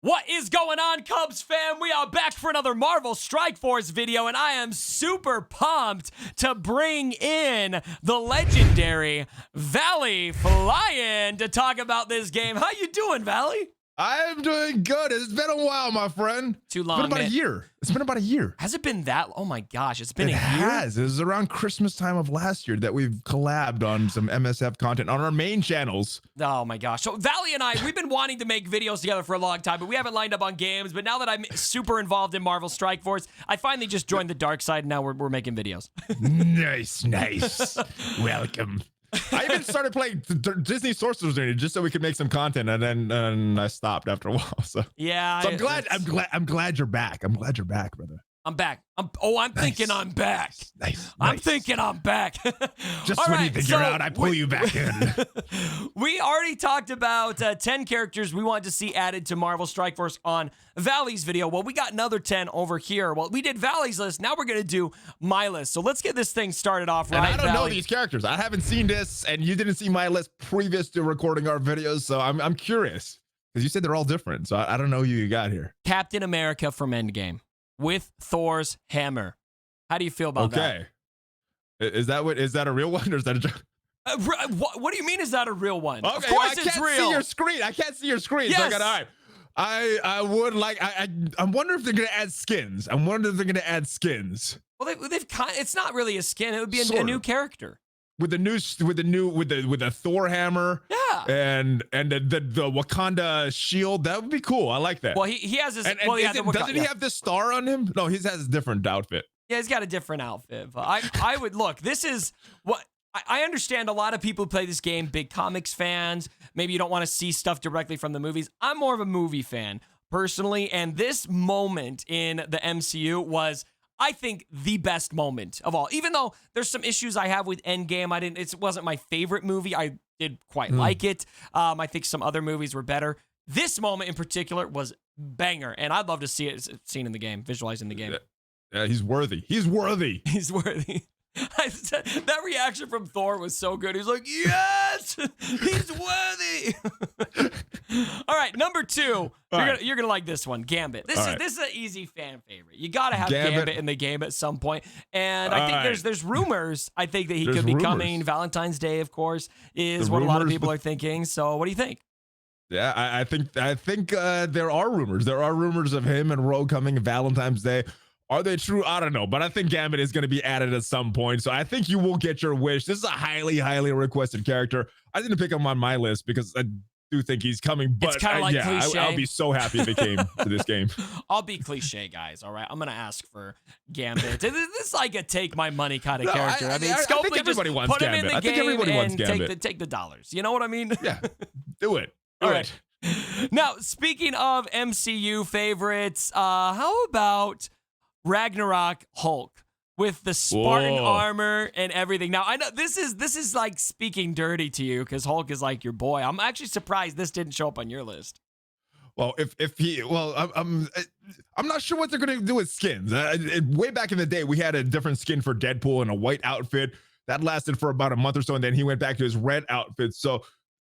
What is going on, Cubs fam? We are back for another Marvel Strike Force video, and I am super pumped to bring in the legendary Valley Fly-In to talk about this game. How you doing, Valley? I'm doing good. It's been a while, my friend. Too long. It's been about a year. It's been about a year. Has it been that? Oh my gosh, it's been a year? It has. It was around Christmas time of last year that we've collabed on some MSF content on our main channels. Oh my gosh. So Valley and I, we've been wanting to make videos together for a long time, but we haven't lined up on games. But now that I'm super involved in Marvel Strike Force, I finally just joined the dark side, and now we're making videos. Nice. Welcome. I even started playing Disney Sorcerer's Journey just so we could make some content, and then I stopped after a while. So yeah, so I'm glad you're back. I'm glad you're back, brother. I'm back. I'm thinking I'm back. Nice. I'm thinking I'm back. Just when you think you're out, I pull you back in. We already talked about 10 characters we want to see added to Marvel Strike Force on Valley's video. Well, we got another 10 over here. Well, we did Valley's list. Now we're going to do my list. So let's get this thing started off right. And I don't know these characters. I haven't seen this, and you didn't see my list previous to recording our videos. So I'm curious because you said they're all different. So I don't know who you got here. Captain America from Endgame with Thor's hammer. How do you feel about that? Okay. Is that a real one, or is that a joke? What do you mean, is that a real one? Okay, of course it's real. See your screen. I can't see your screen. Yes. So all right. I would like, I'm wondering if they're going to add skins. I'm wondering if they're going to add skins. Well, they've it's not really a skin. It would be a new character. With the Thor hammer, yeah, and the Wakanda shield, that would be cool. I like that. Well, he has his. And doesn't he have this star on him? No, he has a different outfit. Yeah, he's got a different outfit. But I would look. This is what I understand. A lot of people who play this game, big comics fans. Maybe you don't want to see stuff directly from the movies. I'm more of a movie fan personally, and this moment in the MCU was, I think, the best moment of all. Even though there's some issues I have with Endgame, it wasn't my favorite movie. I did quite like it. I think some other movies were better. This moment in particular was banger, and I'd love to see it seen in the game, visualized in the game. Yeah, he's worthy. He's worthy. He's worthy. That reaction from Thor was so good. He's like, yes, he's worthy. All right, number 2. You're gonna like this one, Gambit. This is an easy fan favorite. You gotta have Gambit in the game at some point. And I think there's rumors. I think that he could be coming. Valentine's Day, of course, is what a lot of people are thinking. So what do you think? Yeah, I think there are rumors. There are rumors of him and Rogue coming Valentine's Day. Are they true? I don't know, but I think Gambit is going to be added at some point, so I think you will get your wish. This is a highly, highly requested character. I didn't pick him on my list because I do think he's coming, but it's kind of like cliche. I'll be so happy if it came to this game. I'll be cliche, guys, all right? I'm going to ask for Gambit. This is like a take my money kind of character. I mean, I think everybody wants put him Gambit. in the I think game everybody wants and Gambit. take the dollars. You know what I mean? Yeah, do it. All right. Now, speaking of MCU favorites, how about Ragnarok Hulk with the Spartan armor and everything? Now, I know this is like speaking dirty to you because Hulk is like your boy. I'm actually surprised this didn't show up on your list. Well, I'm not sure what they're going to do with skins. Way back in the day, we had a different skin for Deadpool in a white outfit that lasted for about a month or so, and then he went back to his red outfit. So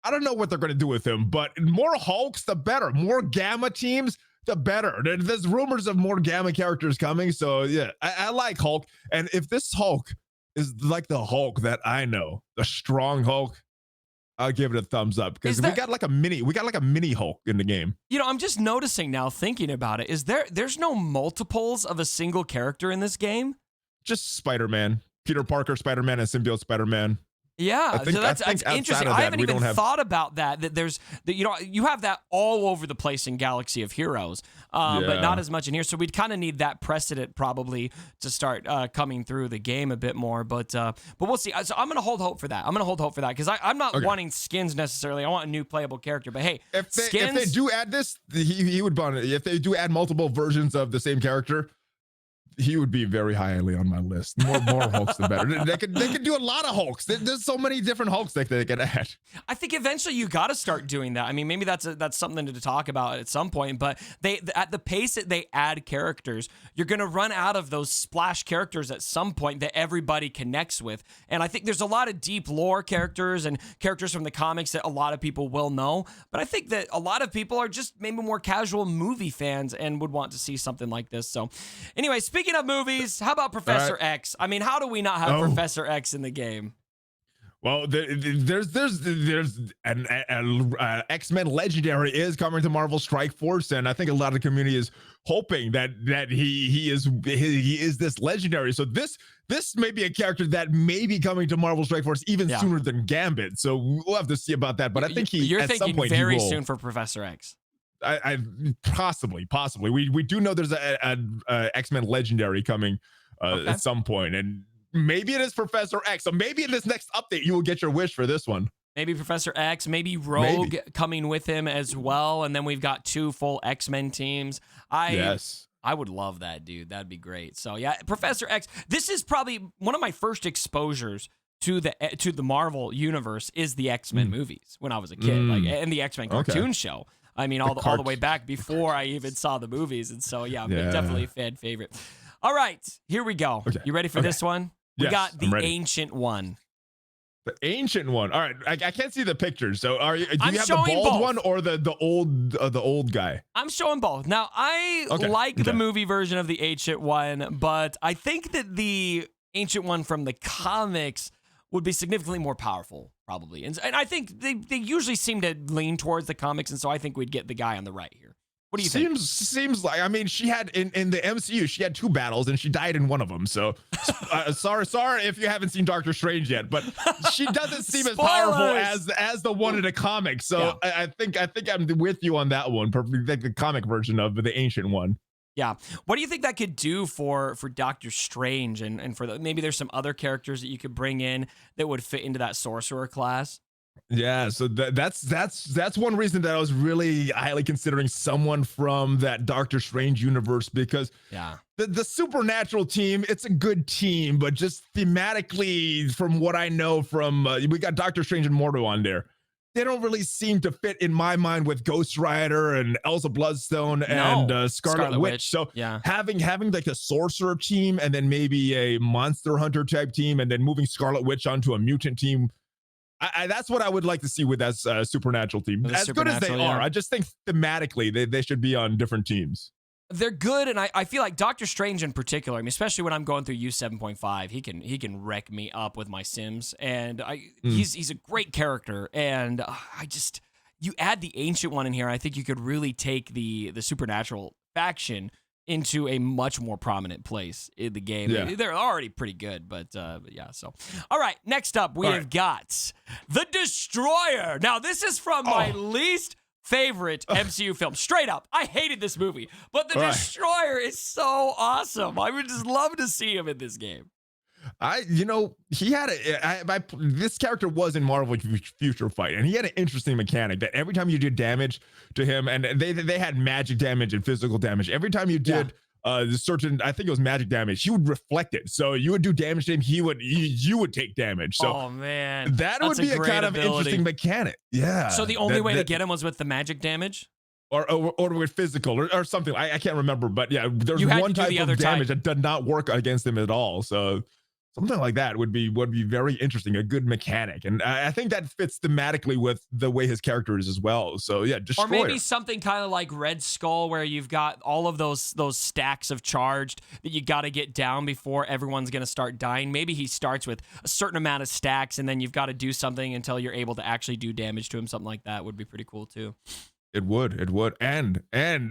I don't know what they're going to do with him, but more Hulks, the better. More Gamma teams, the better. There's rumors of more Gamma characters coming. So yeah, I like Hulk. And if this Hulk is like the Hulk that I know, the strong Hulk, I'll give it a thumbs up because we got like a mini Hulk in the game. You know, I'm just noticing now, thinking about it, there's no multiples of a single character in this game? Just Spider-Man, Peter Parker, Spider-Man, and Symbiote Spider-Man. Yeah, so that's interesting. I haven't even thought about that. You have that all over the place in Galaxy of Heroes, but not as much in here. So we'd kind of need that precedent probably to start coming through the game a bit more. But we'll see. So I'm gonna hold hope for that. Because I'm not wanting skins necessarily. I want a new playable character. But hey, if they do add this, he would bond it. If they do add multiple versions of the same character, He would be very highly on my list. More Hulks, the better. They could do a lot of Hulks. There's so many different Hulks that they could add. I think eventually you got to start doing that. I mean, maybe that's something to talk about at some point. But at the pace that they add characters, you're going to run out of those splash characters at some point that everybody connects with. And I think there's a lot of deep lore characters and characters from the comics that a lot of people will know. But I think that a lot of people are just maybe more casual movie fans and would want to see something like this. So anyway, speaking of movies, how about Professor X? I mean, how do we not have Professor X in the game? Well, there's an X-Men Legendary is coming to Marvel Strike Force, and I think a lot of the community is hoping that he is this Legendary. So this may be a character that may be coming to Marvel Strike Force even sooner than Gambit. So we'll have to see about that. But I think you're at thinking some point very soon for Professor X. I possibly. We do know there's a X-Men Legendary coming at some point, and maybe it is Professor X. So maybe in this next update, you will get your wish for this one. Maybe Professor X, maybe Rogue coming with him as well, and then we've got 2 full X-Men teams. I would love that, dude. That'd be great. So yeah, Professor X. This is probably one of my first exposures to the Marvel universe is the X-Men movies when I was a kid, and the X-Men cartoon show. I mean, all the way back before I even saw the movies. And so, definitely a fan favorite. All right, here we go. Okay. You ready for this one? We got the Ancient One. The Ancient One. All right, I can't see the pictures. So do you have the bald both. one or the old guy? I'm showing both. Now, I like the movie version of the Ancient One, but I think that the Ancient One from the comics would be significantly more powerful, probably. And I think they usually seem to lean towards the comics, and so I think we'd get the guy on the right here. What do you think? Seems like, I mean, she had in the MCU, she had 2 battles and she died in one of them. So sorry if you haven't seen Doctor Strange yet, but she doesn't seem as powerful as the one in the comics. So I think I'm with you on that one. Perfectly, like the comic version of the Ancient One. Yeah. What do you think that could do for Doctor Strange and for maybe there's some other characters that you could bring in that would fit into that sorcerer class? Yeah, so that's one reason that I was really highly considering someone from that Doctor Strange universe, because the supernatural team, it's a good team, but just thematically, from what I know from we got Doctor Strange and Mordo on there. They don't really seem to fit in my mind with Ghost Rider and Elsa Bloodstone and Scarlet Witch. So having like a sorcerer team and then maybe a monster hunter type team and then moving Scarlet Witch onto a mutant team, that's what I would like to see with that supernatural team. As good as they are, I just think thematically they should be on different teams. They're good, and I feel like Doctor Strange in particular, I mean, especially when I'm going through U7.5, he can wreck me up with my Sims, and he's a great character, and you add the Ancient One in here, I think you could really take the supernatural faction into a much more prominent place in the game. Yeah. They're already pretty good, but yeah, so. All right, next up, we have got the Destroyer. Now, this is from my least favorite MCU film. Straight up, I hated this movie, but the Destroyer is so awesome. I would just love to see him in this game. He had this character was in Marvel Future Fight, and he had an interesting mechanic that every time you did damage to him, and they had magic damage and physical damage. Every time you did certain, I think it was magic damage, he would reflect it. So you would do damage to him, you would take damage. So oh man, that would be a kind of interesting mechanic. Yeah. So the only way to get him was with the magic damage? Or with physical or something. I can't remember, but yeah, there's one type of damage that did not work against him at all. So something like that would be very interesting, a good mechanic. And I think that fits thematically with the way his character is as well. So yeah, Destroyer. Or maybe something kind of like Red Skull, where you've got all of those stacks of charged that you got to get down before everyone's going to start dying. Maybe he starts with a certain amount of stacks, and then you've got to do something until you're able to actually do damage to him. Something like that would be pretty cool too. It would. And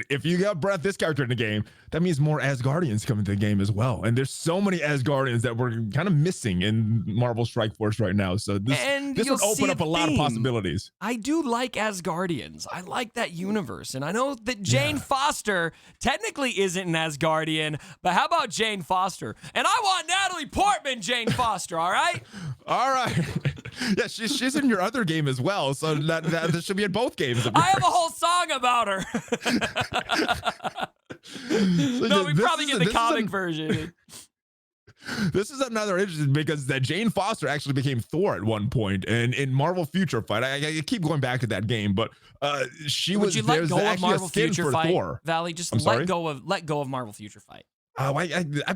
if you got this character in the game, that means more Asgardians come into the game as well. And there's so many Asgardians that we're kind of missing in Marvel Strike Force right now. So this would open up a lot of possibilities. I do like Asgardians. I like that universe. And I know that Jane Foster technically isn't an Asgardian, but how about Jane Foster? And I want Natalie Portman Jane Foster, all right? All right. Yeah, she's in your other game as well. So that should be in both games. I have a whole song about her. No, we probably get the comic version. This is another interesting because that Jane Foster actually became Thor at one point, and in Marvel Future Fight, I keep going back to that game, but she Would was you let go of Marvel skin Future for Fight, Thor. Valley? Just let go of Marvel Future Fight. Oh, I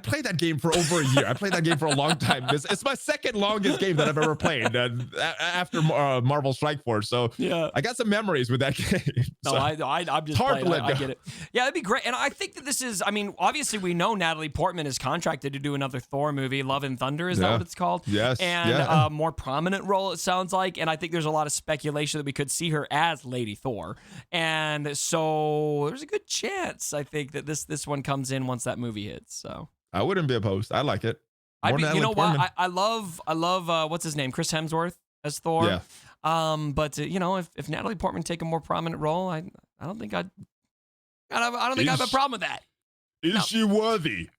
played that game for over a year. I played that game for a long time. It's my second longest game that I've ever played after Marvel Strike Force. So yeah, I got some memories with that game. No, I'm just hard playing. to let I go. get it. Yeah, that'd be great. And I think that this is, I mean, obviously we know Natalie Portman is contracted to do another Thor movie. Love and Thunder, is that what it's called? Yes. And a more prominent role, it sounds like. And I think there's a lot of speculation that we could see her as Lady Thor. And so there's a good chance, I think, that this one comes in once that movie hits. So I wouldn't be opposed. I like it. You know what? I love what's his name, Chris Hemsworth as Thor. Yeah. But you know, if Natalie Portman take a more prominent role, I don't think I don't think I have a problem with that. Is she worthy?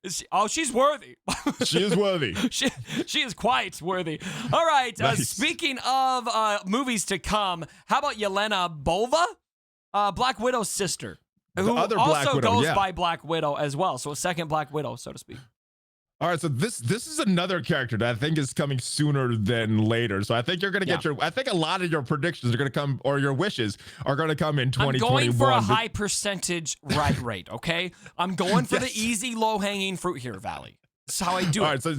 She's worthy. She is worthy. she is quite worthy. All right. Nice. Speaking of movies to come, how about Yelena Bova, Black Widow's sister? Who also goes by Black Widow as well. So a second Black Widow, so to speak. All right, so this is another character that I think is coming sooner than later. So I think you're gonna get I think a lot of your predictions are gonna come, or your wishes are gonna come in 2021. I'm going for a high percentage right rate, okay? I'm going for the easy, low-hanging fruit here, Valley. That's how I do it. All right, so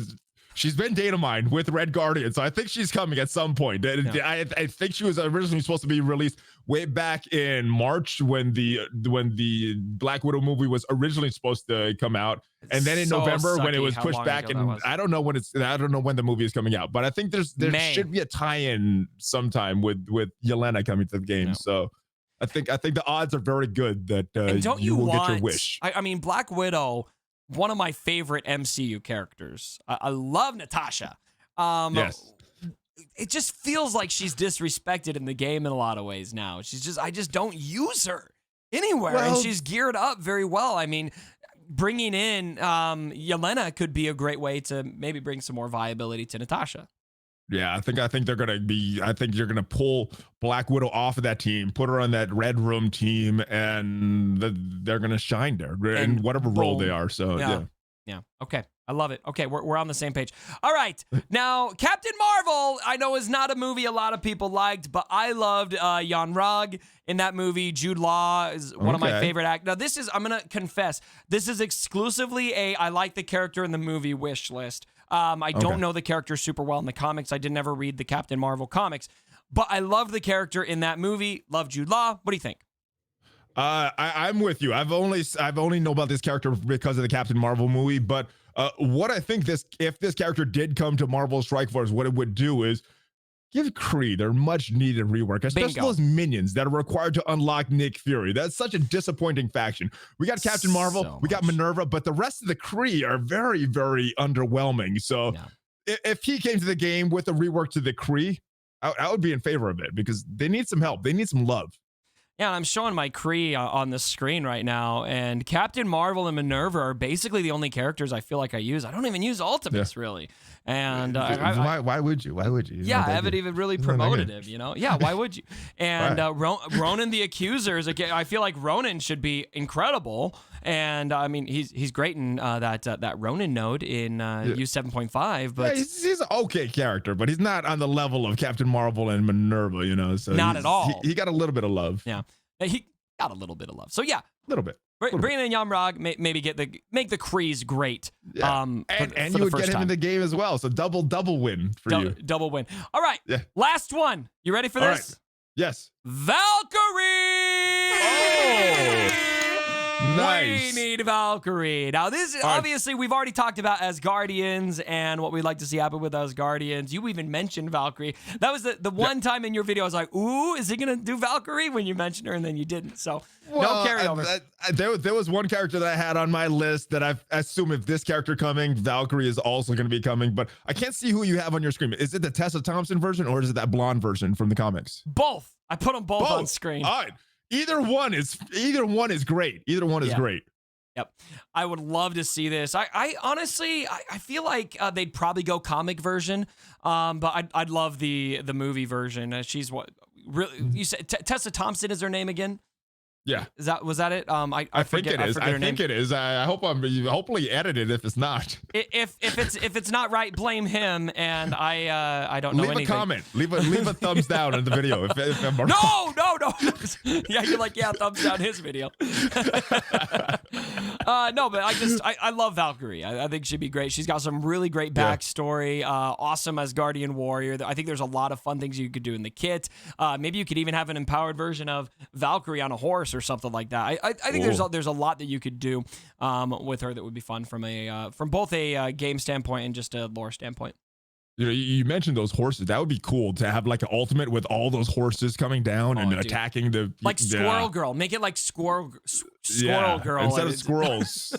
she's been data mined with Red Guardian, so I think she's coming at some point. Yeah. I think she was originally supposed to be released way back in March when the Black Widow movie was originally supposed to come out, and then in November when it was pushed back, and I don't know when the movie is coming out, but I think there should be a tie-in sometime with Yelena coming to the game. So I think the odds are very good that you will get your wish. I mean, Black Widow, one of my favorite MCU characters. I love Natasha. Yes. It just feels like she's disrespected in the game in a lot of ways now. I just don't use her anywhere, and she's geared up very well. I mean, bringing in Yelena could be a great way to maybe bring some more viability to Natasha. Yeah, I think they're gonna be. I think you're gonna pull Black Widow off of that team, put her on that Red Room team, and they're gonna shine there in whatever role they are. So yeah. Okay, I love it. Okay, we're on the same page. All right, now Captain Marvel, I know is not a movie a lot of people liked, but I loved Jan Rog in that movie. Jude Law is one of my favorite actors. Now this is, I'm gonna confess, this is exclusively I like the character in the movie wish list. I don't know the character super well in the comics. I did never read the Captain Marvel comics, but I love the character in that movie. Love Jude Law. What do you think? I'm with you. I've only know about this character because of the Captain Marvel movie, but what I think if this character did come to Marvel Strike Force, what it would do is give Kree their much needed rework, especially those minions that are required to unlock Nick Fury. That's such a disappointing faction. We got Captain Marvel, we got Minerva, but the rest of the Kree are very, very underwhelming. So if he came to the game with a rework to the Kree, I would be in favor of it because they need some help. They need some love. Yeah, I'm showing my Kree on the screen right now, and Captain Marvel and Minerva are basically the only characters I feel like I use. I don't even use Ultimates, really. And why would you? Why would you? Yeah, I haven't even really promoted him, you know? Yeah, why would you? And Ronan the Accuser, I feel like Ronan should be incredible. And I mean, he's great in that Ronan node in U7.5, but he's an okay character, but he's not on the level of Captain Marvel and Minerva, you know. So not at all. He got a little bit of love. Yeah, he got a little bit of love. So yeah, a little bit. Bring in Jan Rog, maybe make the Krees great. Yeah. And you would get him in the game as well. So double win for you. Double win. All right. Yeah. Last one. You ready for this? Right. Yes. Valkyrie. Oh. Nice. We need Valkyrie. Now, this obviously we've already talked about Asgardians and what we'd like to see happen with Asgardians. You even mentioned Valkyrie. That was the one time in your video I was like, ooh, is he going to do Valkyrie when you mentioned her and then you didn't? So no carryover. There was one character that I had on my list that I assume if this character coming, Valkyrie is also going to be coming, but I can't see who you have on your screen. Is it the Tessa Thompson version or is it that blonde version from the comics? Both. I put them both on screen. All right. Either one is great. Either one is great. Yep. I would love to see this. I honestly, I feel like they'd probably go comic version, but I'd love the movie version. She's what really you said Tessa Thompson is her name again? Yeah. Was that it? I think forget, it is. I forget her I think name. it is. I hope I'm hopefully edited if it's not. If it's not right, blame him. And I don't know Leave anything. a comment. Leave a thumbs down in the video. If I'm wrong. No. Yeah, you're like, yeah, thumbs down his video. No, but I love Valkyrie. I think she'd be great. She's got some really great backstory. Awesome Asgardian warrior. I think there's a lot of fun things you could do in the kit. Maybe you could even have an empowered version of Valkyrie on a horse or something like that. I think there's a lot that you could do with her that would be fun from both a game standpoint and just a lore standpoint. You mentioned those horses. That would be cool to have like an ultimate with all those horses coming down and attacking the Squirrel Girl. Make it like Squirrel Girl instead of squirrels.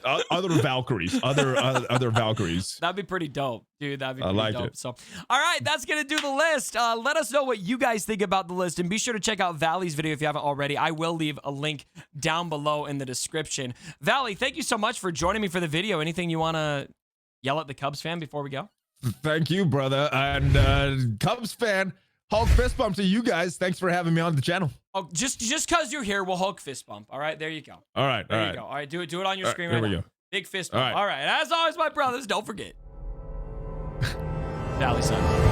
Other Valkyries, other Valkyries. That'd be pretty dope, dude. That'd be pretty like dope. it. So, all right, that's gonna do the list. Let us know what you guys think about the list, and be sure to check out Valley's video if you haven't already. I will leave a link down below in the description. Valley, thank you so much for joining me for the video. Anything you want to yell at the Cubs fan before we go? Thank you, brother. And Cubs fan, Hulk fist bump to you guys. Thanks for having me on the channel. Oh, just because you're here, we'll Hulk fist bump. All right, there you go. All right, there you go. All right, do it on your screen right now. Go. Big fist bump. All right, as always, my brothers, don't forget. Valley son.